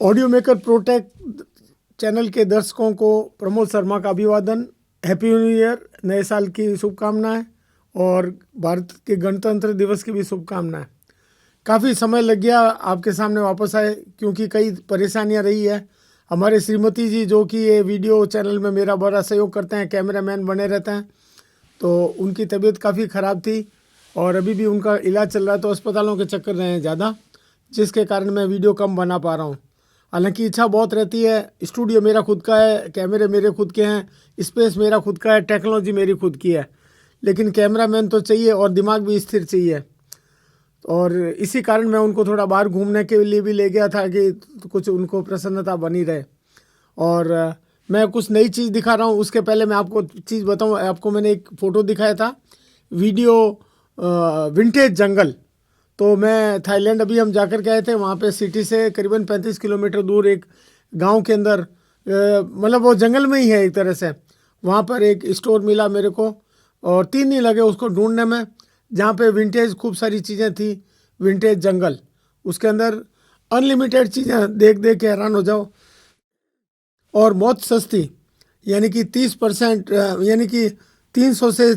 Audio maker protic channel के दर्शकों को प्रमोद शर्मा का अभिवादन। हैप्पी न्यू ईयर, नए साल की शुभकामनाएं और भारत के गणतंत्र दिवस की भी शुभकामनाएं। काफ़ी समय लग गया आपके सामने वापस आए क्योंकि कई परेशानियां रही है। हमारे श्रीमती जी जो कि ये वीडियो चैनल में मेरा बड़ा सहयोग करते हैं, कैमरामैन बने रहते हैं, तो उनकी तबीयत काफ़ी ख़राब थी और अभी भी उनका इलाज चल रहा है, तो अस्पतालों के चक्कर रहे हैं ज़्यादा, जिसके कारण मैं वीडियो कम बना पा रहा हूँ। हालांकि इच्छा बहुत रहती है। स्टूडियो मेरा खुद का है, कैमरे मेरे खुद के हैं, स्पेस मेरा खुद का है, टेक्नोलॉजी मेरी खुद की है, लेकिन कैमरामैन तो चाहिए और दिमाग भी स्थिर चाहिए। और इसी कारण मैं उनको थोड़ा बाहर घूमने के लिए भी ले गया था कि कुछ उनको प्रसन्नता बनी रहे। और मैं कुछ नई चीज़ दिखा रहा हूँ। उसके पहले मैं आपको चीज़ बताऊँ, आपको मैंने एक फ़ोटो दिखाया था वीडियो विंटेज जंगल। तो मैं थाईलैंड अभी हम जाकर के आए थे, वहाँ पे सिटी से करीबन 35 किलोमीटर दूर एक गांव के अंदर, मतलब वो जंगल में ही है एक तरह से। वहाँ पर एक स्टोर मिला मेरे को और 3 दिन लगे उसको ढूंढने में, जहाँ पे विंटेज खूब सारी चीज़ें थी। विंटेज जंगल, उसके अंदर अनलिमिटेड चीज़ें देख देख के हैरान हो जाओ और बहुत सस्ती, यानी कि 30%, यानी कि 300 से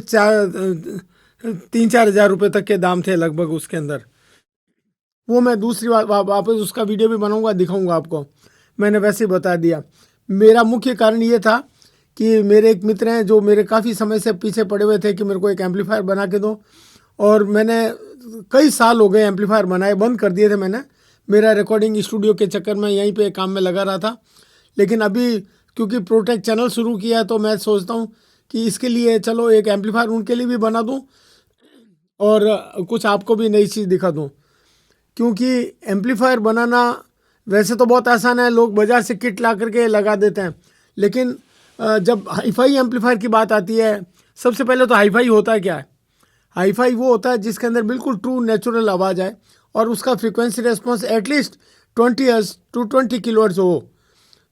3-4 हज़ार रुपये तक के दाम थे लगभग उसके अंदर। वो मैं दूसरी बार वापस उसका वीडियो भी बनाऊंगा, दिखाऊंगा आपको। मैंने वैसे ही बता दिया। मेरा मुख्य कारण ये था कि मेरे एक मित्र हैं जो मेरे काफ़ी समय से पीछे पड़े हुए थे कि मेरे को एक एम्पलीफायर बना के दो, और मैंने कई साल हो गए एम्पलीफायर बनाए, बंद कर दिए थे मैंने। मेरा रिकॉर्डिंग स्टूडियो के चक्कर में यहीं पे काम में लगा रहा था। लेकिन अभी क्योंकि प्रोटेक चैनल शुरू किया है, तो मैं सोचता हूँ कि इसके लिए चलो एक एम्पलीफायर उनके लिए भी बना दूँ और कुछ आपको भी नई चीज़ दिखा दूँ। क्योंकि एम्पलीफायर बनाना वैसे तो बहुत आसान है, लोग बाज़ार से किट ला करके लगा देते हैं, लेकिन जब हाईफाई एम्पलीफायर की बात आती है, सबसे पहले तो हाईफाई होता है क्या है? हाईफाई वो होता है जिसके अंदर बिल्कुल ट्रू नेचुरल आवाज़ आए और उसका frequency response at least 20 hertz to 20 kilohertz हो।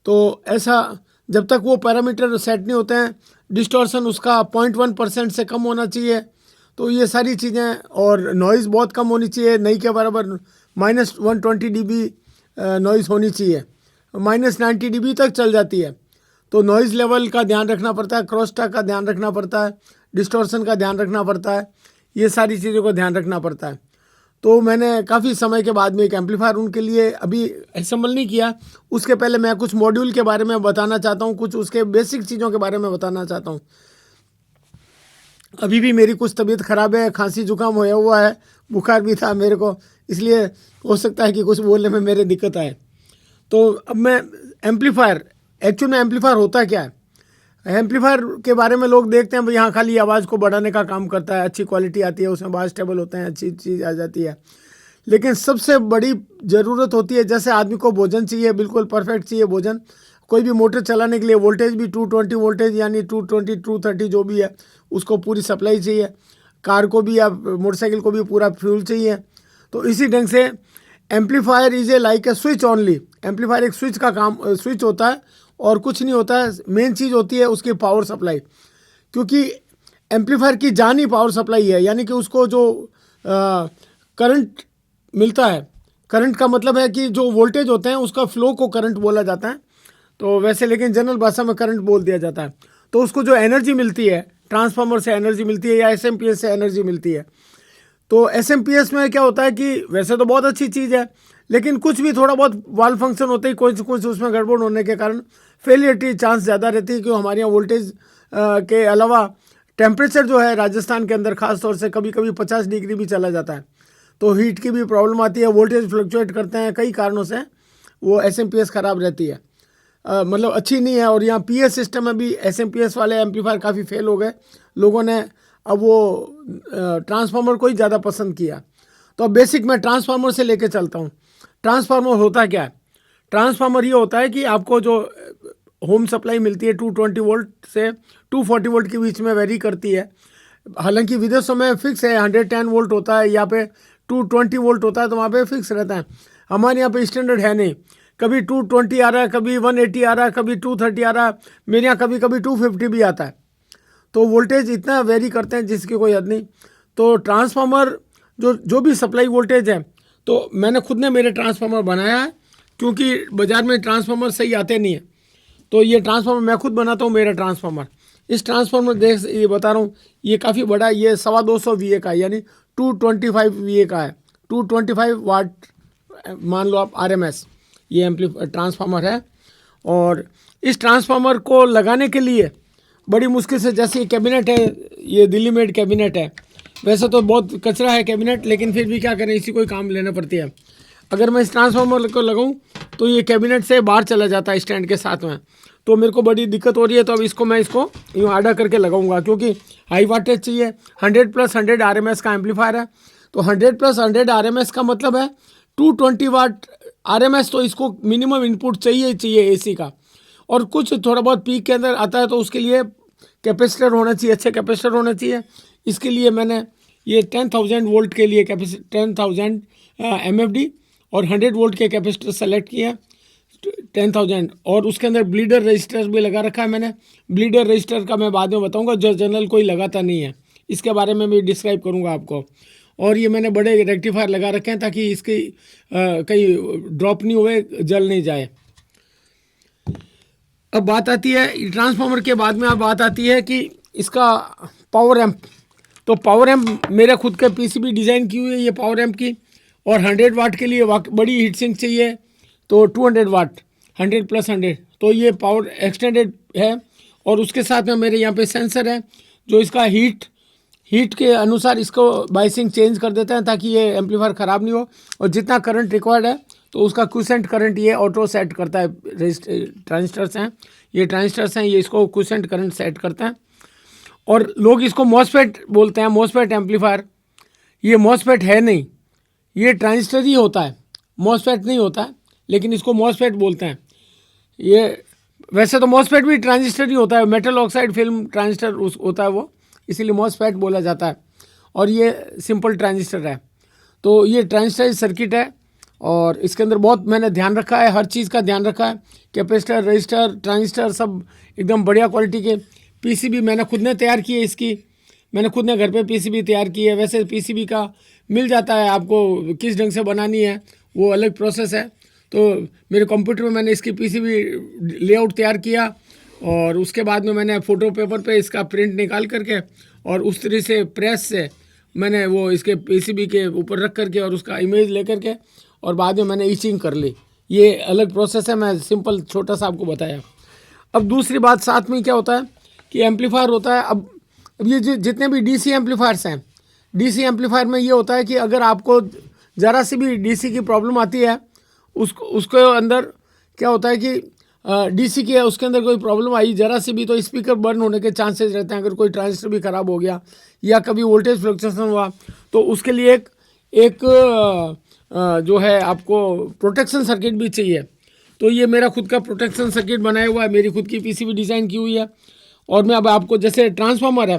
तो ऐसा जब तक वो पैरामीटर सेट नहीं होते हैं, डिस्टॉर्शन उसका 0.1% से कम होना चाहिए। तो ये सारी चीज़ें, और नॉइज़ बहुत कम होनी चाहिए, नहीं के बराबर -120 dB नॉइज़ होनी चाहिए, -90 dB तक चल जाती है। तो नॉइज़ लेवल का ध्यान रखना पड़ता है, क्रॉसटॉक का ध्यान रखना पड़ता है, डिस्टॉर्शन का ध्यान रखना पड़ता है, ये सारी चीज़ों का ध्यान रखना पड़ता है। तो मैंने काफ़ी समय के बाद में एक एम्पलीफायर उनके लिए अभी असेंबल नहीं किया। उसके पहले मैं कुछ मॉड्यूल के बारे में बताना चाहता हूँ, कुछ उसके बेसिक चीज़ों के बारे में बताना चाहता हूँ। अभी भी मेरी कुछ तबीयत ख़राब है, खांसी जुकाम होया हुआ है, बुखार भी था मेरे को, इसलिए हो सकता है कि कुछ बोलने में मेरे दिक्कत आए। तो अब मैं एम्पलीफायर, एक्चुअल में एम्पलीफायर होता क्या है? एम्पलीफायर के बारे में लोग देखते हैं भाई यहाँ खाली आवाज़ को बढ़ाने का काम करता है, अच्छी क्वालिटी आती है, उसमें बास स्टेबल होते हैं, अच्छी चीज़ आ जाती है। लेकिन सबसे बड़ी ज़रूरत होती है, जैसे आदमी को भोजन चाहिए, बिल्कुल परफेक्ट चाहिए भोजन, कोई भी मोटर चलाने के लिए वोल्टेज भी 220 वोल्टेज, यानी 220 230 जो भी है उसको पूरी सप्लाई चाहिए। कार को भी या मोटरसाइकिल को भी पूरा फ्यूल चाहिए। तो इसी ढंग से amplifier is a like a switch only. Amplifier एक स्विच का काम, स्विच होता है और कुछ नहीं होता है। मेन चीज़ होती है उसकी पावर सप्लाई, क्योंकि एम्पलीफायर की जान ही पावर सप्लाई है, यानी कि उसको जो करंट मिलता है, करंट का मतलब है कि जो वोल्टेज होते हैं उसका फ्लो को करंट बोला जाता है, तो वैसे लेकिन जनरल भाषा में करंट बोल दिया जाता है। तो उसको जो एनर्जी मिलती है, ट्रांसफार्मर से एनर्जी मिलती है या एसएमपीएस से एनर्जी मिलती है। तो एसएमपीएस में क्या होता है कि वैसे तो बहुत अच्छी चीज़ है, लेकिन कुछ भी थोड़ा बहुत वाल्व फंक्शन होते ही कुछ उसमें गड़बड़ होने के कारण फेलियर की चांस ज़्यादा रहती है। क्योंकि हमारे यहाँ वोल्टेज के अलावा टेम्परेचर जो है राजस्थान के अंदर ख़ास तौर से कभी कभी 50 डिग्री भी चला जाता है, तो हीट की भी प्रॉब्लम आती है, वोल्टेज फ्लक्चुएट करते हैं, कई कारणों से वो एसएमपीएस ख़राब रहती है, मतलब अच्छी नहीं है। और यहाँ पीएस सिस्टम में भी एसएमपीएस वाले एम्पलीफायर काफ़ी फेल हो गए, लोगों ने अब वो ट्रांसफार्मर को ही ज़्यादा पसंद किया। तो अब बेसिक मैं ट्रांसफार्मर से लेके चलता हूँ। ट्रांसफार्मर होता क्या है? ट्रांसफार्मर ये होता है कि आपको जो होम सप्लाई मिलती है 220 वोल्ट से 240 वोल्ट के बीच में वेरी करती है। हालांकि विदेशों में फिक्स है, 110 वोल्ट होता है, यहाँ पे 220 वोल्ट होता है, तो वहाँ पे फिक्स रहता है। हमारे यहाँ पे स्टैंडर्ड है नहीं, कभी 220 आ रहा है, कभी 180 आ रहा है, कभी 230 आ रहा है, मेरे यहाँ कभी कभी 250 भी आता है। तो वोल्टेज इतना वेरी करते हैं जिसकी कोई हद नहीं। तो ट्रांसफार्मर जो भी सप्लाई वोल्टेज है, तो मैंने खुद ने मेरे ट्रांसफार्मर बनाया है क्योंकि बाज़ार में ट्रांसफार्मर सही आते नहीं है। तो ये ट्रांसफार्मर मैं खुद बनाता हूँ, मेरा ट्रांसफार्मर। इस ट्रांसफार्मर देख ये बता रहा हूँ, ये काफ़ी बड़ा, ये 250 VA का है, यानी 225 VA का है, 225 वाट मान लो आप RMS ये ट्रांसफार्मर है। और इस ट्रांसफार्मर को लगाने के लिए बड़ी मुश्किल से, जैसे ये कैबिनेट है, ये दिल्ली मेड कैबिनेट है, वैसे तो बहुत कचरा है कैबिनेट, लेकिन फिर भी क्या करें, इसी को ही काम लेना पड़ती है। अगर मैं इस ट्रांसफार्मर को लगाऊं तो ये कैबिनेट से बाहर चला जाता है स्टैंड के साथ में, तो मेरे को बड़ी दिक्कत हो रही है। तो अब इसको मैं यूँ आड़ा करके लगाऊंगा, क्योंकि हाई वाटेज चाहिए। 100+100 RMS का एम्पलीफायर है, तो 100+100 RMS का मतलब है 220 वाट RMS, तो इसको मिनिमम इनपुट चाहिए ही चाहिए AC का। और कुछ थोड़ा बहुत पीक के अंदर आता है, तो उसके लिए कैपेसिटर होना चाहिए, अच्छे कैपेसिटर होना चाहिए। इसके लिए मैंने ये 10,000 वोल्ट के लिए 10,000 MFD और 100 वोल्ट के कैपेसिटर सेलेक्ट किया 10,000, और उसके अंदर ब्लीडर रजिस्टर भी लगा रखा है मैंने। ब्लीडर रजिस्टर का मैं बाद में बताऊंगा, जो जनरल कोई लगाता नहीं है, इसके बारे में भी डिस्क्राइब करूंगा आपको। और ये मैंने बड़े रेक्टिफायर लगा रखे हैं ताकि इसकी कहीं ड्रॉप नहीं हुए, जल नहीं जाए। अब बात आती है ट्रांसफार्मर के बाद में, अब बात आती है कि इसका पावर एम्प। तो पावर एम्प मेरे खुद के PCB डिज़ाइन की हुई है ये पावर एम्प की, और 100 वाट के लिए बड़ी हीट सिंक चाहिए, तो 200 वाट 100+100, तो ये पावर एक्सटेंडेड है। और उसके साथ में मेरे यहाँ पे सेंसर है जो इसका हीट के अनुसार इसको बाइसिंग चेंज कर देते हैं ताकि ये एम्पलीफायर ख़राब नहीं हो। और जितना करंट रिक्वायर्ड है तो उसका क्विसेंट करंट ये ऑटो सेट करता है। ट्रांजिस्टर्स हैं, ये ट्रांजिस्टर्स हैं, ये इसको क्विसेंट करंट सेट करते हैं। और लोग इसको मॉसफेट बोलते हैं, मॉसफेट एम्पलीफायर। ये मॉसफेट है नहीं, ये ट्रांजिस्टर ही होता है, मॉसफेट नहीं होता है, लेकिन इसको मॉसफेट बोलते हैं। ये वैसे तो मॉसफेट भी ट्रांजिस्टर ही होता है, मेटल ऑक्साइड फिल्म ट्रांजिस्टर होता है वो, इसीलिए मॉसफेट बोला जाता है। और ये सिंपल ट्रांजिस्टर है। तो ये ट्रांजिस्टर सर्किट है, और इसके अंदर बहुत मैंने ध्यान रखा है, हर चीज़ का ध्यान रखा है। कैपेसिटर, रजिस्टर, ट्रांजिस्टर सब एकदम बढ़िया क्वालिटी के। PCB मैंने खुद ने तैयार की है इसकी, मैंने खुद ने घर पे PCB तैयार की है। वैसे PCB का मिल जाता है, आपको किस ढंग से बनानी है वो अलग प्रोसेस है। तो मेरे कंप्यूटर में मैंने इसकी PCB लेआउट तैयार किया, और उसके बाद में मैंने फ़ोटो पेपर पे इसका प्रिंट निकाल करके, और उस तरह से प्रेस से मैंने वो इसके PCB के ऊपर रख करके और उसका इमेज ले करके, और बाद में मैंने ईचिंग कर ली। ये अलग प्रोसेस है, मैं सिंपल छोटा सा आपको बताया। अब दूसरी बात साथ में क्या होता है कि एम्पलीफायर होता है। अब ये जितने भी DC एम्पलीफायर्स हैं, DC एम्पलीफायर में ये होता है कि अगर आपको ज़रा सी भी DC की प्रॉब्लम आती है, उसके अंदर क्या होता है कि DC की है, उसके अंदर कोई प्रॉब्लम आई ज़रा सी भी, तो स्पीकर बर्न होने के चांसेस रहते हैं। अगर कोई ट्रांजिस्टर भी ख़राब हो गया या कभी वोल्टेज फ्लक्चुएशन हुआ, तो उसके लिए एक जो है आपको प्रोटेक्शन सर्किट भी चाहिए। तो ये मेरा खुद का प्रोटेक्शन सर्किट बनाया हुआ है, मेरी खुद की PCB डिज़ाइन की हुई है। और मैं अब आपको, जैसे ट्रांसफार्मर है,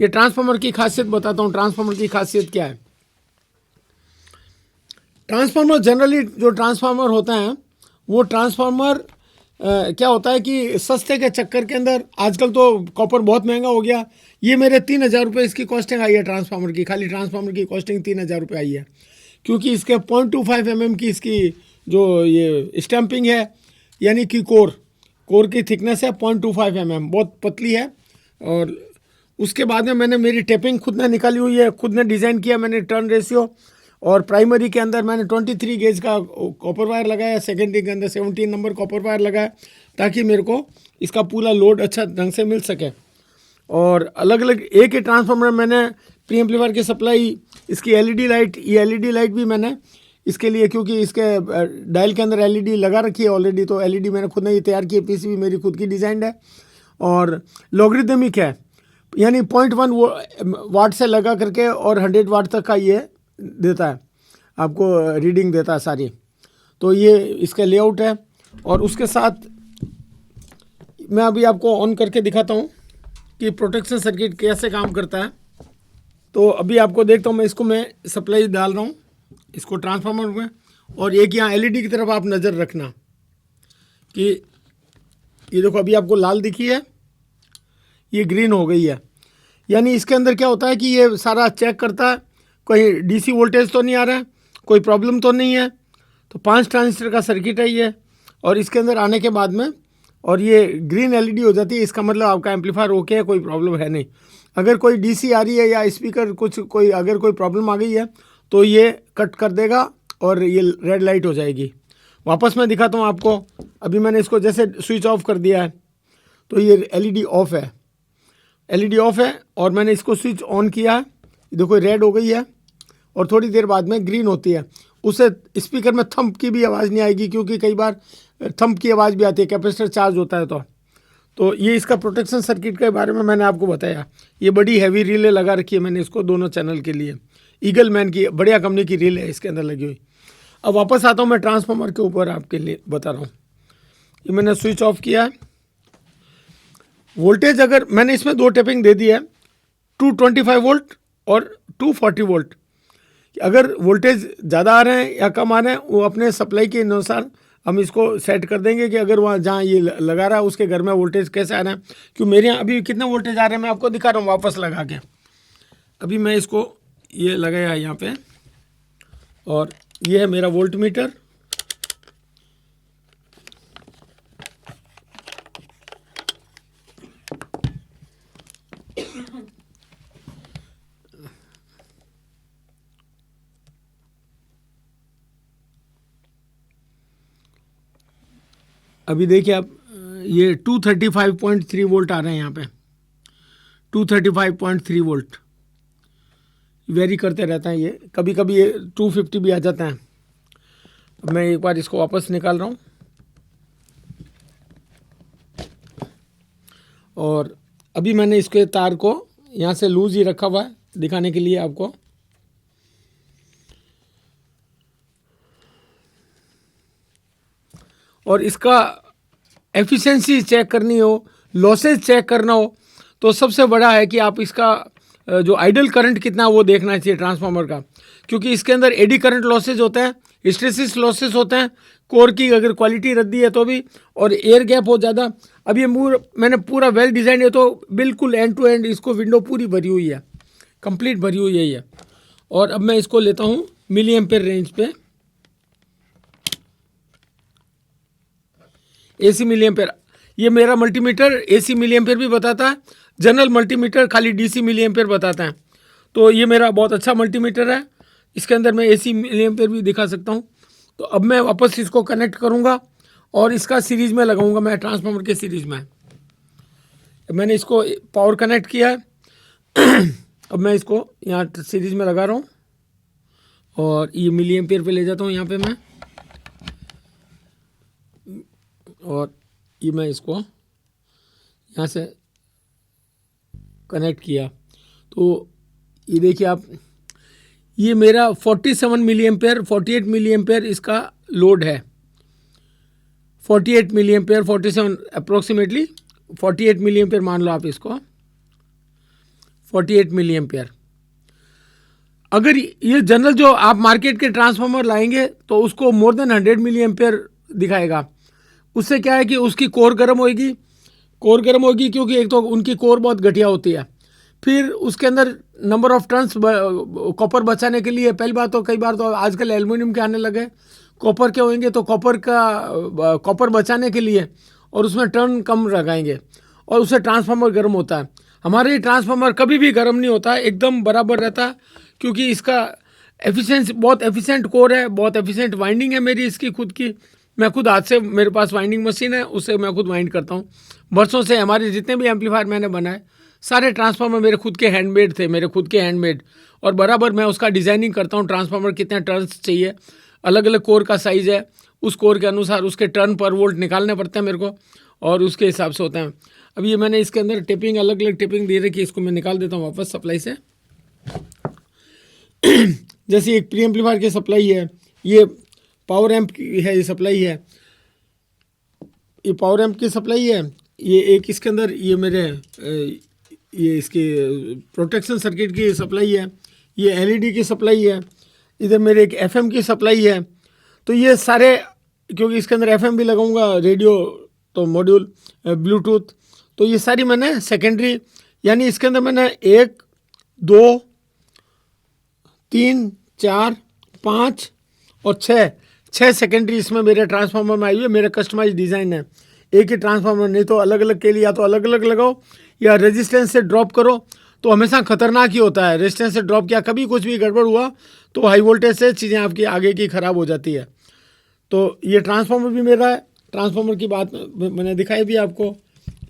ये ट्रांसफार्मर की खासियत बताता हूँ। ट्रांसफार्मर की खासियत क्या है? ट्रांसफार्मर जनरली जो ट्रांसफार्मर होता है वो ट्रांसफार्मर क्या होता है कि सस्ते के चक्कर के अंदर, आजकल तो कॉपर बहुत महंगा हो गया। ये मेरे 3,000 रुपये इसकी कॉस्टिंग आई है ट्रांसफार्मर की, खाली ट्रांसफार्मर की कॉस्टिंग 3,000 रुपये आई है, क्योंकि इसके 0.25 mm की इसकी जो ये स्टैंपिंग है, यानी कि कोर की थिकनेस है 0.25 mm, बहुत पतली है। और उसके बाद में मैंने मेरी टेपिंग खुद ने निकाली हुई है, खुद ने डिज़ाइन किया मैंने टर्न रेशियो। और प्राइमरी के अंदर मैंने 23 गेज का कॉपर वायर लगाया, सेकेंडरी के अंदर 17 नंबर कॉपर वायर लगाया, ताकि मेरे को इसका पूरा लोड अच्छा ढंग से मिल सके। और अलग अलग एक ही ट्रांसफार्मर मैंने प्री एम्पलीफायर की सप्लाई, इसकी LED लाइट, ये LED लाइट भी मैंने इसके लिए, क्योंकि इसके डायल के अंदर LED लगा रखी है ऑलरेडी, तो LED मैंने खुद ने ही तैयार की है। PCB मेरी खुद की डिज़ाइंड है, और लॉगरिदमिक है, यानी 0.1 वाट से लगा करके और 100 वाट तक का ये देता है, आपको रीडिंग देता है सारी। तो ये इसका लेआउट है। और उसके साथ मैं अभी आपको ऑन करके दिखाता हूँ कि प्रोटेक्शन सर्किट कैसे काम करता है। तो अभी आपको देखता हूँ, मैं सप्लाई डाल रहा हूँ इसको ट्रांसफार्मर में। और एक यहाँ LED की तरफ आप नज़र रखना कि ये देखो, अभी आपको लाल दिखी है, ये ग्रीन हो गई है, यानी इसके अंदर क्या होता है कि ये सारा चेक करता है कोई DC वोल्टेज तो नहीं आ रहा है, कोई प्रॉब्लम तो नहीं है। तो 5 ट्रांजिस्टर का सर्किट है ये। और इसके अंदर आने के बाद में और ये ग्रीन एलईडी हो जाती है, इसका मतलब आपका एम्पलीफायर ओके है, कोई प्रॉब्लम है नहीं। अगर कोई डीसी आ रही है या स्पीकर अगर कोई प्रॉब्लम आ गई है तो ये कट कर देगा और ये रेड लाइट हो जाएगी। वापस मैं दिखाता हूँ आपको। अभी मैंने इसको जैसे स्विच ऑफ कर दिया है तो ये एलईडी ऑफ है, एलईडी ऑफ है। और मैंने इसको स्विच ऑन किया है, देखो रेड हो गई है और थोड़ी देर बाद में ग्रीन होती है। उससे स्पीकर में थंप की भी आवाज़ नहीं आएगी, क्योंकि कई बार थंप की आवाज़ भी आती है, कैपेसिटर चार्ज होता है। तो ये इसका प्रोटेक्शन सर्किट के बारे में मैंने आपको बताया। ये बड़ी हैवी रीलें लगा रखी है मैंने इसको दोनों चैनल के लिए। ईगल मैन की बढ़िया कंपनी की रील है इसके अंदर लगी हुई। अब वापस आता हूँ मैं ट्रांसफार्मर के ऊपर, आपके लिए बता रहा हूँ। ये मैंने स्विच ऑफ किया है। वोल्टेज अगर मैंने इसमें 2 टेपिंग दे दी है, 225 वोल्ट और 240 वोल्ट। अगर वोल्टेज ज़्यादा आ रहे हैं या कम आ रहे हैं, वो अपने सप्लाई के अनुसार हम इसको सेट कर देंगे कि अगर वहाँ जहाँ ये लगा रहा है उसके घर में वोल्टेज कैसे आ रहा है। क्यों मेरे यहाँ अभी कितने वोल्टेज आ रहे हैं मैं आपको दिखा रहा हूँ वापस लगा के। अभी मैं इसको ये लगाया यहाँ पे और ये है मेरा वोल्ट मीटर। अभी देखिए आप, ये 235.3 वोल्ट आ रहे हैं यहाँ पे, 235.3 वोल्ट। वेरी करते रहता है ये, कभी कभी ये 250 भी आ जाता है। अब मैं एक बार इसको वापस निकाल रहा हूँ और अभी मैंने इसके तार को यहाँ से लूज ही रखा हुआ है दिखाने के लिए आपको। और इसका एफिशिएंसी चेक करनी हो, लॉसेज चेक करना हो, तो सबसे बड़ा है कि आप इसका जो आइडल करंट कितना वो देखना चाहिए ट्रांसफार्मर का। क्योंकि इसके अंदर एडी करंट लॉसेज होते हैं, हिस्टेरिसिस लॉसेज होते हैं, कोर की अगर क्वालिटी रद्दी है तो भी, और एयर गैप हो ज़्यादा। अब ये मैंने पूरा वेल डिज़ाइन है तो बिल्कुल एंड टू एंड इसको विंडो पूरी भरी हुई है, कंप्लीट भरी हुई है ये। और अब मैं इसको लेता हूँ मिली एम्पेयर रेंज पे, एसी मिली एम्पेयर। ये मेरा मल्टीमीटर एसी मिली एम्पेयर भी बताता है, जनरल मल्टीमीटर खाली डीसी मिली एम्पेयर बताता है। तो ये मेरा बहुत अच्छा मल्टीमीटर है, इसके अंदर मैं एसी मिली एम्पेयर भी दिखा सकता हूँ। तो अब मैं वापस इसको कनेक्ट करूँगा और इसका सीरीज़ में लगाऊंगा मैं ट्रांसफार्मर के सीरीज़ में। मैंने इसको पावर कनेक्ट किया है। अब मैं इसको यहाँ सीरीज़ में लगा रहा हूँ और ये मिली एम्पेयर पे ले जाता हूँ यहाँ पे मैं, और ये मैं इसको यहाँ से कनेक्ट किया। तो ये देखिए आप, ये मेरा 47 मिली एम्पेयर 48 मिली एम्पेयर इसका लोड है। 48 milliampere 47 approximately 48 milliampere मान लो आप इसको, 48 मिली एम्पेयर। अगर ये जनरल जो आप मार्केट के ट्रांसफार्मर लाएंगे तो उसको मोर देन 100 मिली एम्पेयर दिखाएगा। उससे क्या है कि उसकी कोर गर्म होगी, कोर गर्म होगी क्योंकि एक तो उनकी कोर बहुत घटिया होती है। फिर उसके अंदर नंबर ऑफ टर्न्स कॉपर बचाने के लिए, पहली बात तो कई बार तो आजकल एल्युमिनियम के आने लगे, कॉपर के होंगे तो कॉपर बचाने के लिए और उसमें टर्न कम लगाएंगे और उससे ट्रांसफार्मर गर्म होता है। हमारे ट्रांसफार्मर कभी भी गर्म नहीं होता है, एकदम बराबर रहता है, क्योंकि इसका एफिशिएंसी बहुत एफिशिएंट कोर है, बहुत एफिशिएंट वाइंडिंग है मेरी इसकी खुद की। मैं खुद हाथ से, मेरे पास वाइंडिंग मशीन है, उससे मैं खुद वाइंड करता हूँ। बरसों से हमारे जितने भी एम्पलीफायर मैंने बनाए सारे ट्रांसफार्मर मेरे खुद के हैंडमेड थे, मेरे खुद के हैंडमेड। और बराबर मैं उसका डिज़ाइनिंग करता हूँ, ट्रांसफार्मर कितने टर्न्स चाहिए, अलग अलग कोर का साइज़ है, उस कोर के अनुसार उसके टर्न पर वोल्ट निकालने पड़ते हैं मेरे को, और उसके हिसाब से होता है। अब ये मैंने इसके अंदर टेपिंग अलग अलग टेपिंग दे रखी है, इसको मैं निकाल देता हूँ वापस सप्लाई से। जैसे एक प्री एम्पलीफायर की सप्लाई है, ये पावर एम्प की है, ये सप्लाई है, ये पावर एम्प की सप्लाई है। ये एक इसके अंदर ये मेरे ये इसके प्रोटेक्शन सर्किट की सप्लाई है, ये एलईडी की सप्लाई है, इधर मेरे एक एफएम की सप्लाई है। तो ये सारे, क्योंकि इसके अंदर एफएम भी लगाऊंगा, रेडियो तो मॉड्यूल, ब्लूटूथ, तो ये सारी मैंने सेकेंडरी, यानी इसके अंदर मैंने 1 2 3 4 5 और 6 6 सेकेंडरी इसमें मेरे ट्रांसफार्मर में आई हुई है, मेरा कस्टमाइज डिज़ाइन है। एक ही ट्रांसफार्मर, नहीं तो अलग अलग के लिए या तो अलग अलग लगाओ या रेजिस्टेंस से ड्रॉप करो, तो हमेशा खतरनाक ही होता है। रेजिस्टेंस से ड्रॉप किया, कभी कुछ भी गड़बड़ हुआ तो हाई वोल्टेज से चीज़ें आपकी आगे की ख़राब हो जाती है। तो ये ट्रांसफार्मर भी मेरा है। ट्रांसफार्मर की बात मैंने दिखाई भी आपको,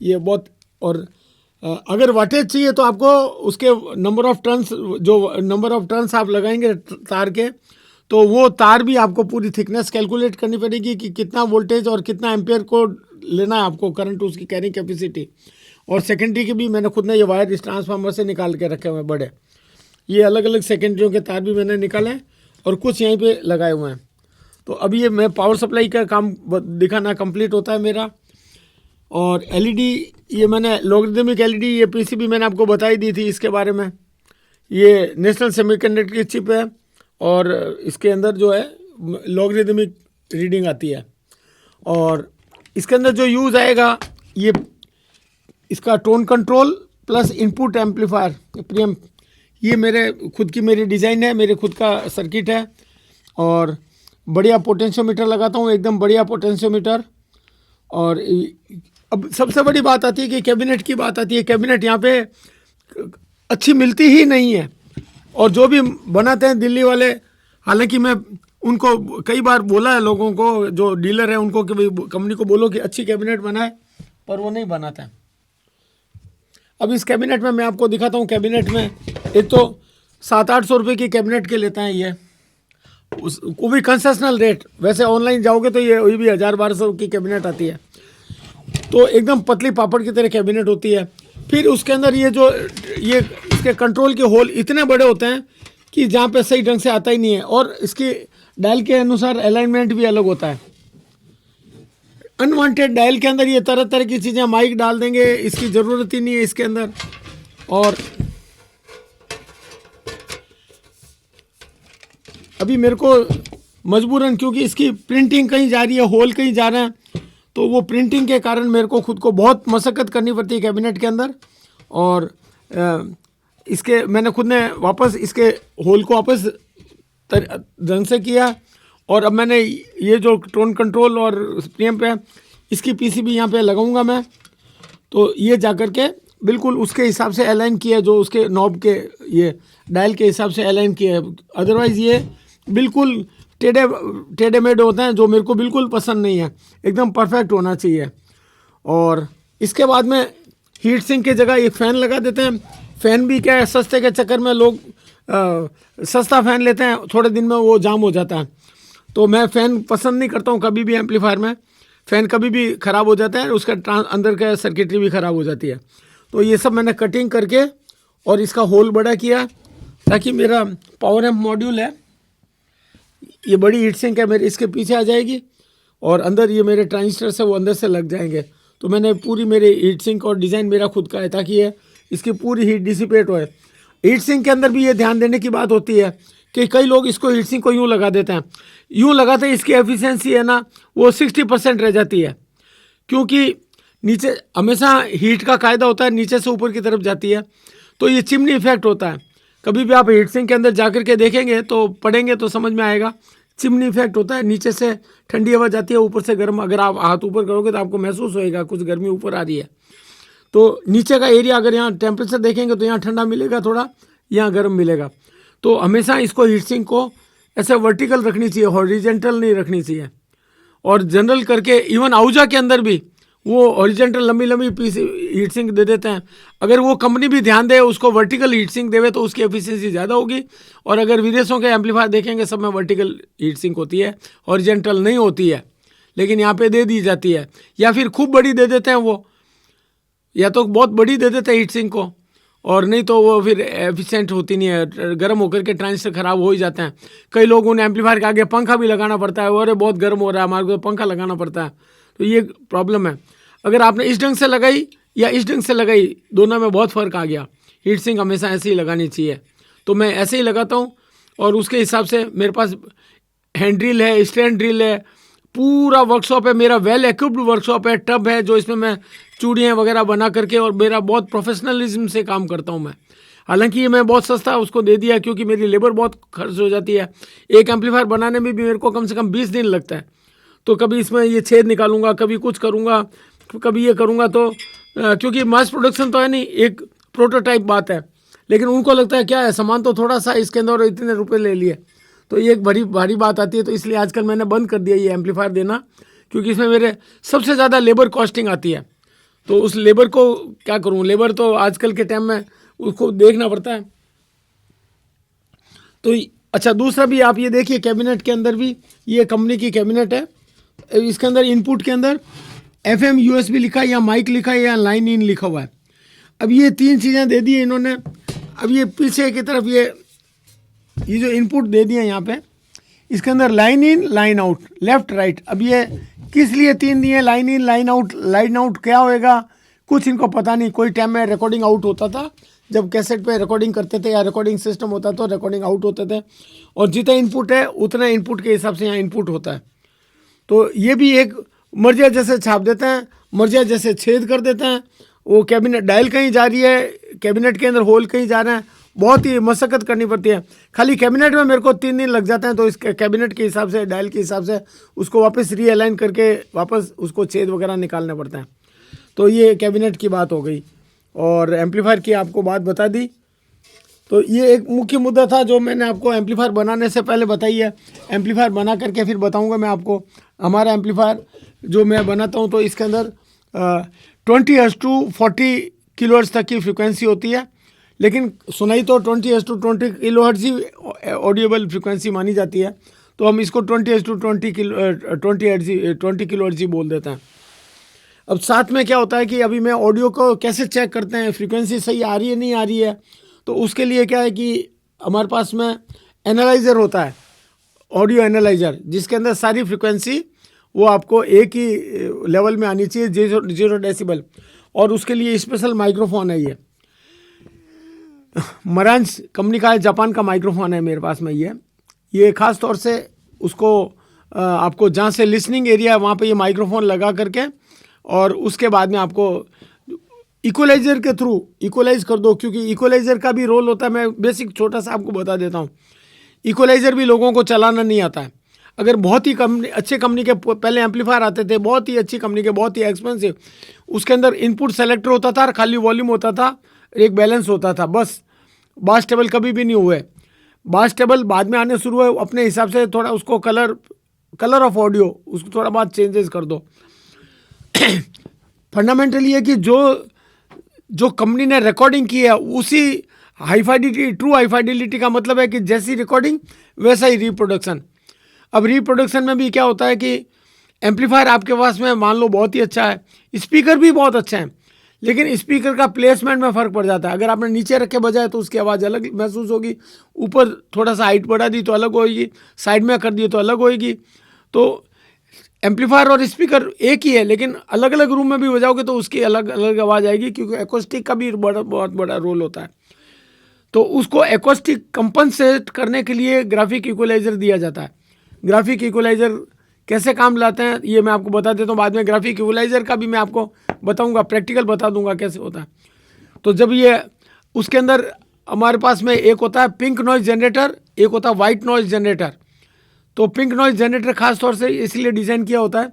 ये बहुत। और अगर वाटेज चाहिए तो आपको उसके नंबर ऑफ टर्न्स, जो नंबर ऑफ टर्न्स आप लगाएंगे तार के, तो वो तार भी आपको पूरी थिकनेस कैलकुलेट करनी पड़ेगी कि कितना वोल्टेज और कितना एम्पेयर को लेना है आपको, करंट, उसकी कैरिंग कैपेसिटी। और सेकेंडरी के भी मैंने खुद ने ये वायर इस ट्रांसफार्मर से निकाल के रखे हुए हैं बड़े। ये अलग अलग सेकेंडरियों के तार भी मैंने निकाले हैं और कुछ यहीं पे लगाए हुए हैं। तो अभी ये मैं पावर सप्लाई का काम दिखाना कंप्लीट होता है मेरा। और एलईडी, ये मैंने लॉगरिदमिक एलईडी, ये पीसीबी मैंने आपको बताई दी थी इसके बारे में। ये नेशनल सेमीकंडक्टर की चिप है और इसके अंदर जो है लॉगरिदमिक रीडिंग आती है। और इसके अंदर जो यूज़ आएगा, ये इसका tone control plus input amplifier preamp, ये मेरे खुद की मेरी डिज़ाइन है, मेरे खुद का सर्किट है। और बढ़िया पोटेंशियोमीटर लगाता हूँ, एकदम बढ़िया पोटेंशियोमीटर। और अब सबसे बड़ी बात आती है कि कैबिनेट की बात आती है। कैबिनेट यहाँ पे अच्छी मिलती ही नहीं है, और जो भी बनाते हैं दिल्ली वाले, हालांकि मैं उनको कई बार बोला है लोगों को, जो डीलर है उनको, कि भाई कंपनी को बोलो कि अच्छी कैबिनेट बनाए, पर वो नहीं बनाता है। अब इस कैबिनेट में मैं आपको दिखाता हूँ। कैबिनेट में एक तो 700-800 रुपये की कैबिनेट के लेते हैं ये, वो भी कंसेशनल रेट। वैसे ऑनलाइन जाओगे तो ये भी 1000-1200 की कैबिनेट आती है। तो एकदम पतली पापड़ की तरह कैबिनेट होती है। फिर उसके अंदर ये इसके कंट्रोल के होल इतने बड़े होते हैं कि जहाँ पे सही ढंग से आता ही नहीं है। और इसकी डायल के अनुसार अलाइनमेंट भी अलग होता है। अनवांटेड डायल के अंदर ये तरह तरह की चीज़ें, माइक डाल देंगे, इसकी ज़रूरत ही नहीं है इसके अंदर। और अभी मेरे को मजबूरन, क्योंकि इसकी प्रिंटिंग कहीं जा रही है, होल कहीं जा रहे हैं, तो वो प्रिंटिंग के कारण मेरे को खुद को बहुत मशक्क़त करनी पड़ती है कैबिनेट के अंदर। और इसके मैंने खुद ने वापस इसके होल को वापस ढंग से किया। और अब मैंने ये जो टोन कंट्रोल और प्रीएम्प है, इसकी पीसीबी यहाँ पे लगाऊंगा मैं। तो ये जा कर के बिल्कुल उसके हिसाब से अलाइन किया है, जो उसके नॉब के ये डायल के हिसाब से अलाइन किया है। अदरवाइज़ ये बिल्कुल टेढ़े मेढ़े होते हैं, जो मेरे को बिल्कुल पसंद नहीं है। एकदम परफेक्ट होना चाहिए। और इसके बाद में हीट सिंक की जगह एक फ़ैन लगा देते हैं। फ़ैन भी क्या है, सस्ते के चक्कर में लोग सस्ता फ़ैन लेते हैं, थोड़े दिन में वो जाम हो जाता है। तो मैं फ़ैन पसंद नहीं करता हूँ कभी भी। एम्पलीफायर में फ़ैन कभी भी ख़राब हो जाता है, उसका अंदर का सर्किटरी भी ख़राब हो जाती है। तो ये सब मैंने कटिंग करके और इसका होल बड़ा किया, ताकि मेरा पावर एम्प मॉड्यूल है, ये बड़ी हीट सिंक है मेरे, इसके पीछे आ जाएगी। और अंदर ये मेरे ट्रांजिस्टर से वो अंदर से लग जाएंगे। तो मैंने पूरी मेरी हीट सिंक और डिज़ाइन मेरा खुद का है, ताकि ये इसकी पूरी हीट डिसिपेट हो। हीट सिंक के अंदर भी ये ध्यान देने की बात होती है कि कई लोग इसको हीट सिंक को यूँ लगा देते हैं। यूँ लगाते हैं, इसकी एफिशिएंसी है ना, वो 60% रह जाती है। क्योंकि नीचे हमेशा हीट का कायदा होता है, नीचे से ऊपर की तरफ जाती है। तो ये चिमनी इफेक्ट होता है। कभी भी आप हीट सिंक के अंदर जाकर के देखेंगे तो पढ़ेंगे तो समझ में आएगा, चिमनी इफेक्ट होता है। नीचे से ठंडी हवा जाती है, ऊपर से गर्म। अगर आप हाथ ऊपर करोगे तो आपको महसूस होएगा कुछ गर्मी ऊपर आ रही है। तो नीचे का एरिया अगर यहाँ टेम्परेचर देखेंगे तो यहाँ ठंडा मिलेगा थोड़ा, यहाँ गर्म मिलेगा। तो हमेशा इसको हीट सिंक को ऐसे वर्टिकल रखनी चाहिए, हॉरिजेंटल नहीं रखनी चाहिए। और जनरल करके इवन आउजा के अंदर भी वो हॉरिजेंटल लंबी लंबी पीस हीट सिंक दे देते हैं। अगर वो कंपनी भी ध्यान दे, उसको वर्टिकल हीट सिंक देवे, तो उसकी एफिशिएंसी ज़्यादा होगी। और अगर विदेशों के एम्पलीफायर देखेंगे, सब में वर्टिकल हीट सिंक होती है, हॉरिजेंटल नहीं होती है। लेकिन यहाँ पे दे दी जाती है, या फिर खूब बड़ी दे देते हैं वो, या तो बहुत बड़ी दे देते हैं हीट सिंक को, और नहीं तो वो फिर एफिशिएंट होती नहीं है। गर्म होकर के ट्रांजिस्टर ख़राब हो ही जाते हैं। कई लोग उन एम्पलीफायर के आगे पंखा भी लगाना पड़ता है, और बहुत गर्म हो रहा है, हमारे को पंखा लगाना पड़ता है। तो ये प्रॉब्लम है। अगर आपने इस ढंग से लगाई या इस ढंग से लगाई, दोनों में बहुत फ़र्क आ गया। हीट सिंक हमेशा ऐसे ही लगानी चाहिए। तो मैं ऐसे ही लगाता हूँ, और उसके हिसाब से मेरे पास हैंड ड्रिल है, स्टैंड ड्रिल है, पूरा वर्कशॉप है मेरा, वेल इक्विप्ड वर्कशॉप है। टब है जो इसमें मैं चूड़ियाँ वगैरह बना करके, और मेरा बहुत प्रोफेशनलिज्म से काम करता हूँ मैं। हालांकि ये मैं बहुत सस्ता उसको दे दिया क्योंकि मेरी लेबर बहुत खर्च हो जाती है। एक एम्पलीफायर बनाने में भी मेरे को कम से कम 20 दिन लगता है। तो कभी इसमें ये छेद निकालूंगा, कभी कुछ करूँगा, कभी ये करूँगा। तो क्योंकि मास प्रोडक्शन तो है नहीं, एक प्रोटोटाइप बात है, लेकिन उनको लगता है क्या है सामान तो थोड़ा सा, इसके अंदर इतने रुपए ले लिए, तो ये एक बड़ी भारी बात आती है। तो इसलिए आजकल मैंने बंद कर दिया ये एम्पलीफायर देना, क्योंकि इसमें मेरे सबसे ज़्यादा लेबर कॉस्टिंग आती है। तो उस लेबर को क्या करूं, लेबर तो आजकल के टाइम में उसको देखना पड़ता है। तो अच्छा, दूसरा भी आप ये देखिए, कैबिनेट के अंदर भी ये कंपनी की कैबिनेट है। इसके अंदर इनपुट के अंदर FM USB लिखा है, या माइक लिखा है, या लाइन इन लिखा हुआ है। अब ये 3 चीज़ें दे दी इन्होंने। अब ये पीछे की तरफ ये जो इनपुट दे दिए यहाँ पे, इसके अंदर line in line out, left right. अब ये किस लिए 3 दिए, line in line out? Line out क्या होएगा कुछ इनको पता नहीं। कोई टाइम में रिकॉर्डिंग आउट होता था, जब कैसेट पे रिकॉर्डिंग करते थे या रिकॉर्डिंग सिस्टम होता तो रिकॉर्डिंग आउट होते थे, और जितना इनपुट है उतना इनपुट के हिसाब से यहाँ इनपुट होता है। तो ये भी एक मर्जिया जैसे छाप देते हैं, मर्जिया जैसे छेद कर देते हैं। वो कैबिनेट डायल कहीं जा रही है, कैबिनेट के अंदर होल कहीं जा रहे हैं, बहुत ही मशक्कत करनी पड़ती है। खाली कैबिनेट में मेरे को 3 दिन लग जाते हैं। तो इस कैबिनेट के हिसाब से, डायल के हिसाब से उसको वापस रीअलाइन करके वापस उसको छेद वगैरह निकालने पड़ते हैं। तो ये कैबिनेट की बात हो गई, और एम्पलीफायर की आपको बात बता दी। तो ये एक मुख्य मुद्दा था जो मैंने आपको एम्पलीफायर बनाने से पहले बताई है। एम्पलीफायर बना करके फिर बताऊंगा मैं आपको। हमारा एम्पलीफायर जो मैं बनाता हूँ, तो इसके अंदर 20 Hz to 40 kHz तक की फ्रिक्वेंसी होती है, लेकिन सुनाई तो 20 Hz to 20 kHz he audible frequency मानी जाती है। तो हम इसको 20 Hz to 20 kHz ही बोल देते हैं। अब साथ में क्या होता है कि अभी मैं ऑडियो को कैसे चेक करते हैं, फ्रीक्वेंसी सही आ रही है नहीं आ रही है, तो उसके लिए क्या है कि हमारे पास में एनालाइज़र होता है, ऑडियो एनालाइज़र, जिसके अंदर सारी फ्रीक्वेंसी वो आपको एक ही लेवल में आनी चाहिए, 0 डेसिबल। और उसके लिए स्पेशल माइक्रोफोन है। ये मरांज कंपनी का है, जापान का माइक्रोफोन है मेरे पास में। ये ख़ास तौर से उसको आपको जहाँ से लिसनिंग एरिया है वहाँ पे ये माइक्रोफोन लगा करके, और उसके बाद में आपको इक्वलाइज़र के थ्रू इक्वलाइज कर दो, क्योंकि इक्वलाइज़र का भी रोल होता है। मैं बेसिक छोटा सा आपको बता देता हूँ। इक्वलाइज़र भी लोगों को चलाना नहीं आता है। अगर बहुत ही अच्छे कंपनी के पहले एम्पलीफायर आते थे, बहुत ही अच्छी कंपनी के, बहुत ही एक्सपेंसिव, उसके अंदर इनपुट सेलेक्टर होता था और खाली वॉल्यूम होता था, एक बैलेंस होता था, बस। बास टेबल कभी भी नहीं हुए। बास टेबल बाद में आने शुरू हुए। अपने हिसाब से थोड़ा उसको कलर ऑफ ऑडियो उसको थोड़ा बहुत चेंजेस कर दो। फंडामेंटली है कि जो कंपनी ने रिकॉर्डिंग की है उसी high fidelity, true high fidelity का मतलब है कि जैसी रिकॉर्डिंग वैसा ही रिप्रोडक्शन। अब रिप्रोडक्शन में भी क्या होता है कि एम्पलीफायर आपके पास में मान लो बहुत ही अच्छा है, स्पीकर भी बहुत अच्छा है, लेकिन स्पीकर का प्लेसमेंट में फ़र्क पड़ जाता है। अगर आपने नीचे रखे बजाय तो उसकी आवाज़ अलग महसूस होगी, ऊपर थोड़ा सा हाइट बढ़ा दी तो अलग होगी, साइड में कर दी तो अलग होगी। तो एम्पलीफायर और स्पीकर एक ही है, लेकिन अलग अलग रूम में भी बजाओगे तो उसकी अलग अलग आवाज़ आएगी, क्योंकि एक्रोस्टिक का भी बहुत बड़ा रोल होता है। तो उसको एक्रोस्टिक कंपनसेट करने के लिए ग्राफिक इक्वलाइज़र दिया जाता है। ग्राफिक इक्वलाइज़र कैसे काम लाते हैं ये मैं आपको बता देता हूँ बाद में। ग्राफिक इक्वलाइज़र का भी मैं आपको बताऊँगा, प्रैक्टिकल बता दूँगा कैसे होता है। तो जब ये उसके अंदर हमारे पास में एक होता है पिंक नॉइज़ जनरेटर, एक होता है वाइट नॉइज़ जनरेटर। तो पिंक नॉइज़ जनरेटर खास तौर से इसलिए डिज़ाइन किया होता है,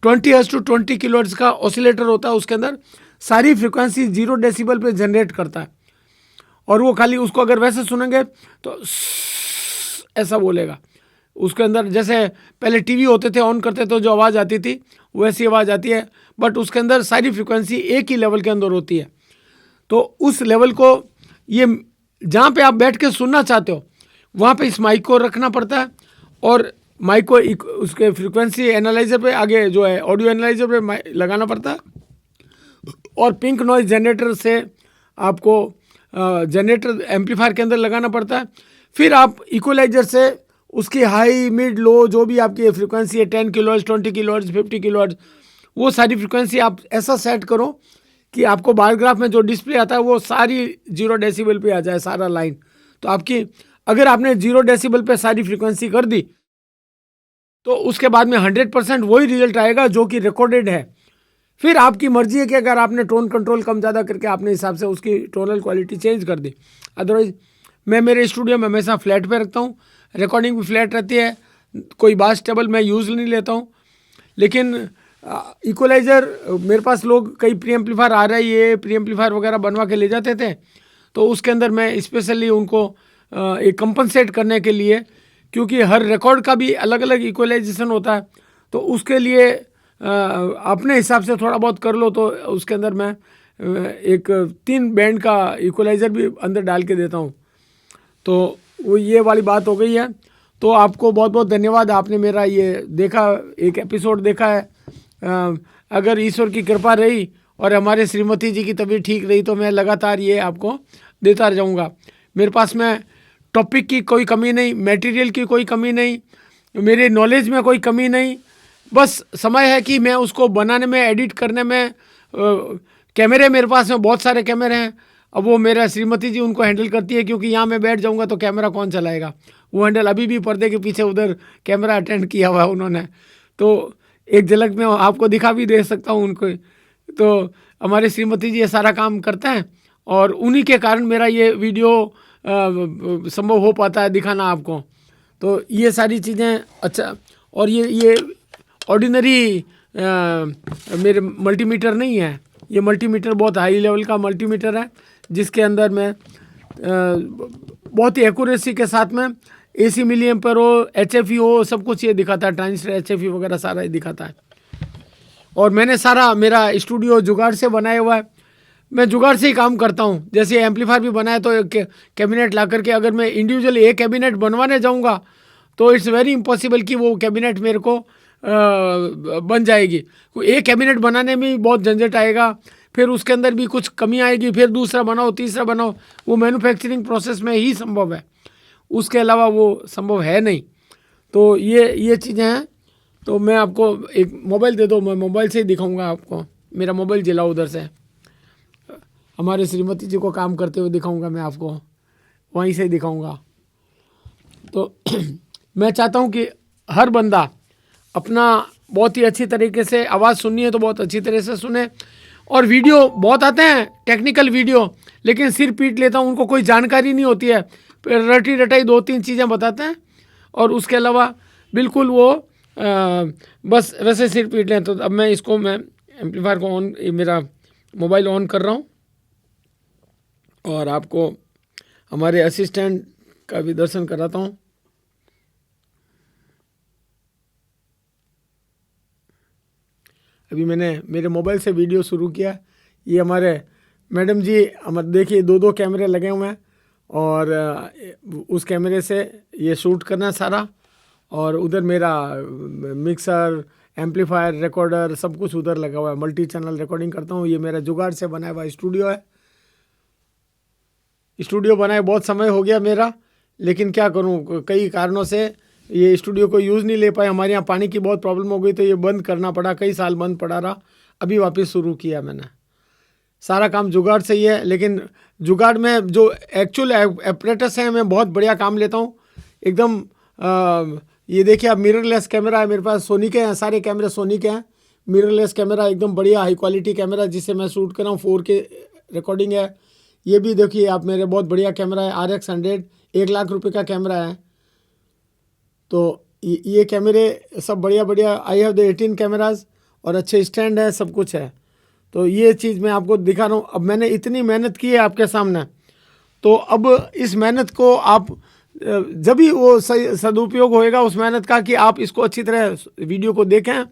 20 Hz to 20 kHz का ऑसिलेटर होता है। उसके अंदर सारी फ्रिक्वेंसी 0 डेसिबल पे जनरेट करता है, और वो खाली उसको अगर वैसे सुनेंगे तो ऐसा बोलेगा। उसके अंदर जैसे पहले टीवी होते थे, ऑन करते तो जो आवाज़ आती थी वैसी आवाज़ आती है, बट उसके अंदर सारी फ्रिक्वेंसी एक ही लेवल के अंदर होती है। तो उस लेवल को ये जहाँ पे आप बैठ के सुनना चाहते हो वहाँ पे इस माइक को रखना पड़ता है, और माइक को उसके फ्रिक्वेंसी एनालाइज़र पे आगे जो है ऑडियो एनालाइज़र पे लगाना पड़ता है, और पिंक नॉइज़ जनरेटर से आपको जनरेटर एम्पलीफायर के अंदर लगाना पड़ता है। फिर आप इक्वलाइज़र से उसकी हाई मिड लो जो भी आपकी फ्रिक्वेंसी है, 10 kHz 20 kHz 50 kHz, वो सारी फ्रिक्वेंसी आप ऐसा सेट करो कि आपको बार ग्राफ में जो डिस्प्ले आता है वो सारी 0 डेसिबल पे आ जाए, सारा लाइन। तो आपकी अगर आपने 0 डेसिबल पे सारी फ्रिक्वेंसी कर दी तो उसके बाद में 100% वही रिजल्ट आएगा जो कि रिकॉर्डेड है। फिर आपकी मर्जी है कि अगर आपने टोन कंट्रोल कम ज़्यादा करके अपने हिसाब से उसकी टोनल क्वालिटी चेंज कर दी। अदरवाइज मैं मेरे स्टूडियो में हमेशा फ्लैट पे रखता हूँ, रिकॉर्डिंग भी फ्लैट रहती है, कोई बास टेबल मैं यूज़ नहीं लेता हूँ। लेकिन इक्वलाइज़र मेरे पास लोग कई प्री एम्पलीफायर आ रहा है, ये प्री एम्पलीफायर वगैरह बनवा के ले जाते थे, तो उसके अंदर मैं स्पेशली उनको एक कंपनसेट करने के लिए, क्योंकि हर रिकॉर्ड का भी अलग अलग इक्वलाइजेशन होता है, तो उसके लिए अपने हिसाब से थोड़ा बहुत कर लो, तो उसके अंदर मैं एक 3 बैंड का इक्वलाइज़र भी अंदर डाल के देता हूँ। तो वो ये वाली बात हो गई है। तो आपको बहुत बहुत धन्यवाद, आपने मेरा ये देखा, एक एपिसोड देखा है। अगर ईश्वर की कृपा रही और हमारे श्रीमती जी की तबीयत ठीक रही तो मैं लगातार ये आपको देता जाऊँगा। मेरे पास में टॉपिक की कोई कमी नहीं, मटेरियल की कोई कमी नहीं, मेरे नॉलेज में कोई कमी नहीं, बस समय है कि मैं उसको बनाने में, एडिट करने में। कैमरे मेरे पास में बहुत सारे कैमरे हैं, अब वो मेरा श्रीमती जी उनको हैंडल करती है, क्योंकि यहाँ मैं बैठ जाऊँगा तो कैमरा कौन चलाएगा। वो हैंडल अभी भी पर्दे के पीछे उधर कैमरा अटेंड किया हुआ है उन्होंने, तो एक झलक में आपको दिखा भी दे सकता हूँ उनको। तो हमारे श्रीमती जी ये सारा काम करते हैं और उन्हीं के कारण मेरा ये वीडियो संभव हो पाता है दिखाना आपको। तो ये सारी चीज़ें अच्छा, और ये ऑर्डिनरी मेरे मल्टीमीटर नहीं है, ये मल्टीमीटर बहुत हाई लेवल का मल्टीमीटर है, जिसके अंदर मैं बहुत ही एक्यूरेसी के साथ में AC मिलीएम्पेयर हो, HFE हो, सब कुछ ये दिखाता है, ट्रांजिस्टर HFE वगैरह सारा ये दिखाता है। और मैंने सारा मेरा स्टूडियो जुगाड़ से बनाया हुआ है, मैं जुगाड़ से ही काम करता हूँ। जैसे एम्पलीफायर भी बनाया तो एक कैबिनेट ला करके अगर मैं इंडिविजुअल एक कैबिनेट बनवाने जाऊँगा तो इट्स वेरी इम्पॉसिबल कि वो कैबिनेट मेरे को बन जाएगी। एक कैबिनेट बनाने में भी बहुत झंझट आएगा, फिर उसके अंदर भी कुछ कमी आएगी, फिर दूसरा बनाओ, तीसरा बनाओ, वो मैन्युफैक्चरिंग प्रोसेस में ही संभव है, उसके अलावा वो संभव है नहीं। तो ये चीज़ें हैं। तो मैं आपको एक मोबाइल दे दो, मैं मोबाइल से ही दिखाऊंगा आपको, मेरा मोबाइल जिला उधर से, हमारे श्रीमती जी को काम करते हुए दिखाऊंगा, मैं आपको वहीं से ही दिखाऊंगा। तो मैं चाहता हूं कि हर बंदा अपना बहुत ही अच्छी तरीके से, आवाज़ सुननी है तो बहुत अच्छी तरह से सुने। और वीडियो बहुत आते हैं टेक्निकल वीडियो, लेकिन सिर पीट लेता हूँ, उनको कोई जानकारी नहीं होती है, रटी रटाई 2-3 चीज़ें बताते हैं और उसके अलावा बिल्कुल वो बस वैसे सिर पीट लें। तो अब मैं एम्पलीफायर को ऑन, मेरा मोबाइल ऑन कर रहा हूँ और आपको हमारे असिस्टेंट का भी दर्शन कराता हूँ। अभी मैंने मेरे मोबाइल से वीडियो शुरू किया। ये हमारे मैडम जी, हमारे देखिए 2-2 कैमरे लगे हुए हैं और उस कैमरे से ये शूट करना सारा, और उधर मेरा मिक्सर, एम्पलीफायर, रिकॉर्डर सब कुछ उधर लगा हुआ है। मल्टी चैनल रिकॉर्डिंग करता हूँ। ये मेरा जुगाड़ से बनाया हुआ स्टूडियो है। स्टूडियो बनाए बहुत समय हो गया मेरा, लेकिन क्या करूँ, कई कारणों से ये स्टूडियो को यूज़ नहीं ले पाए। हमारे यहाँ पानी की बहुत प्रॉब्लम हो गई तो ये बंद करना पड़ा, कई साल बंद पड़ा रहा, अभी वापस शुरू किया मैंने। सारा काम जुगाड़ से ही है, लेकिन जुगाड़ में जो एक्चुअल एपरेटस है मैं बहुत बढ़िया काम लेता हूँ एकदम। ये देखिए आप, मिररलेस कैमरा है मेरे पास, सोनी के हैं, सारे कैमरे सोनी के हैं। मिररलेस कैमरा एकदम बढ़िया हाई क्वालिटी कैमरा जिससे मैं शूट कर रहा हूँ, 4K रिकॉर्डिंग है। ये भी देखिए आप, मेरे बहुत बढ़िया कैमरा है, RX 100, 1 लाख रुपए का कैमरा है। तो ये कैमरे सब बढ़िया बढ़िया, आई हैव द 18 कैमराज और अच्छे स्टैंड है, सब कुछ है। तो ये चीज़ मैं आपको दिखा रहा हूँ। अब मैंने इतनी मेहनत की है आपके सामने, तो अब इस मेहनत को आप जब भी वो सदुपयोग होएगा उस मेहनत का, कि आप इसको अच्छी तरह वीडियो को देखें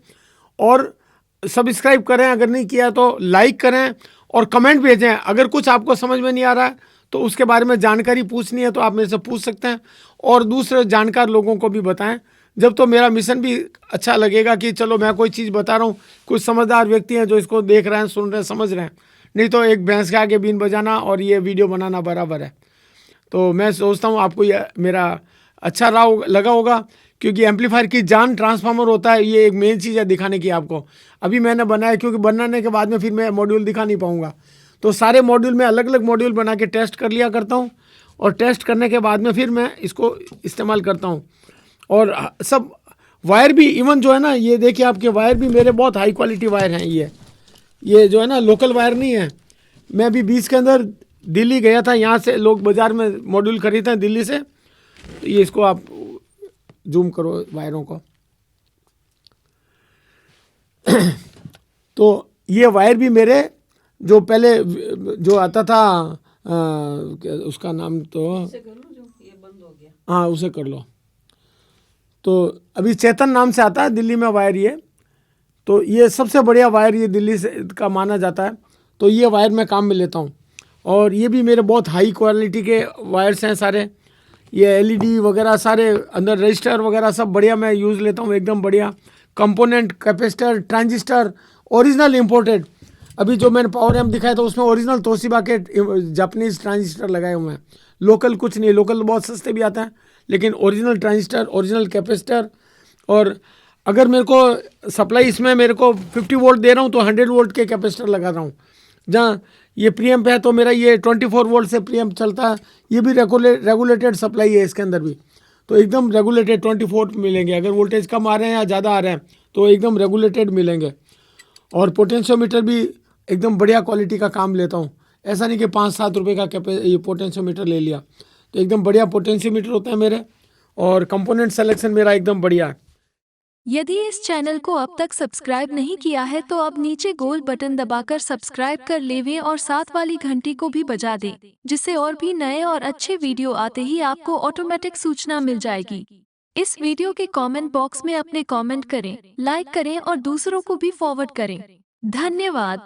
और सब्सक्राइब करें, अगर नहीं किया तो लाइक करें और कमेंट भेजें। अगर कुछ आपको समझ में नहीं आ रहा है तो उसके बारे में जानकारी पूछनी है तो आप मेरे से पूछ सकते हैं, और दूसरे जानकार लोगों को भी बताएं। जब तो मेरा मिशन भी अच्छा लगेगा कि चलो मैं कोई चीज़ बता रहा हूँ, कुछ समझदार व्यक्ति हैं जो इसको देख रहे हैं, सुन रहे हैं, समझ रहे हैं। नहीं तो एक भैंस के आगे बीन बजाना और ये वीडियो बनाना बराबर है। तो मैं सोचता हूँ आपको ये मेरा अच्छा लगा होगा, क्योंकि एम्पलीफायर की जान ट्रांसफार्मर होता है। ये एक मेन चीज़ है दिखाने की आपको। अभी मैंने बनाया, क्योंकि बनाने के बाद में फिर मैं मॉड्यूल दिखा नहीं पाऊँगा, तो सारे मॉड्यूल में अलग अलग मॉड्यूल बना के टेस्ट कर लिया करता हूँ, और टेस्ट करने के बाद में फिर मैं इसको इस्तेमाल करता हूँ। और सब वायर भी, इवन जो है ना, ये देखिए आपके वायर भी मेरे बहुत हाई क्वालिटी वायर हैं। ये ये जो है ना लोकल वायर नहीं है। मैं अभी 20 के अंदर दिल्ली गया था, यहाँ से लोग बाज़ार में मॉड्यूल खरीदते हैं दिल्ली से। तो ये इसको आप जूम करो वायरों को। तो ये वायर भी मेरे जो पहले जो आता था उसका नाम तो ये बंद हो गया। हाँ उसे कर लो। तो अभी चेतन नाम से आता है दिल्ली में वायर ये। तो ये सबसे बढ़िया वायर ये दिल्ली से का माना जाता है। तो ये वायर मैं काम में लेता हूँ और ये भी मेरे बहुत हाई क्वालिटी के वायर्स हैं सारे। ये एलईडी वगैरह सारे अंदर रजिस्टर वगैरह सब बढ़िया मैं यूज़ लेता हूँ, एकदम बढ़िया। Component, capacitor, transistor original imported. अभी जो मैंने पावर एम्प दिखाया था उसमें ओरिजिनल तोशिबा के जापानीज ट्रांजिस्टर लगाए हुए हैं। लोकल कुछ नहीं, लोकल बहुत सस्ते भी आते हैं, लेकिन ओरिजिनल ट्रांजिस्टर, ओरिजिनल कैपेसिटर। और अगर मेरे को सप्लाई इसमें मेरे को 50 वोल्ट दे रहा हूँ तो 100 वोल्ट के कैपेसिटर लगा रहा हूँ। जहाँ ये प्रीएम्प है तो मेरा ये 24 वोल्ट से प्रीएम्प चलता है। ये भी रेगुलेटेड सप्लाई है इसके अंदर भी, तो एकदम रेगुलेटेड 24 मिलेंगे। अगर वोल्टेज कम आ रहे हैं या ज़्यादा आ रहे हैं तो एकदम रेगुलेटेड मिलेंगे। और पोटेंशियोमीटर भी एकदम बढ़िया क्वालिटी का काम लेता हूँ। ऐसा नहीं कि 5-7 रुपये का ये पोटेंशियोमीटर ले लिया। तो एकदम बढ़िया पोटेंशियोमीटर होता है मेरे, और कंपोनेंट सिलेक्शन मेरा एकदम बढ़िया है। यदि इस चैनल को अब तक सब्सक्राइब नहीं किया है तो अब नीचे गोल बटन दबाकर सब्सक्राइब कर लेवें और साथ वाली घंटी को भी बजा दें, जिससे और भी नए और अच्छे वीडियो आते ही आपको ऑटोमेटिक सूचना मिल जाएगी। इस वीडियो के कमेंट बॉक्स में अपने कमेंट करें, लाइक करें और दूसरों को भी फॉरवर्ड करें। धन्यवाद।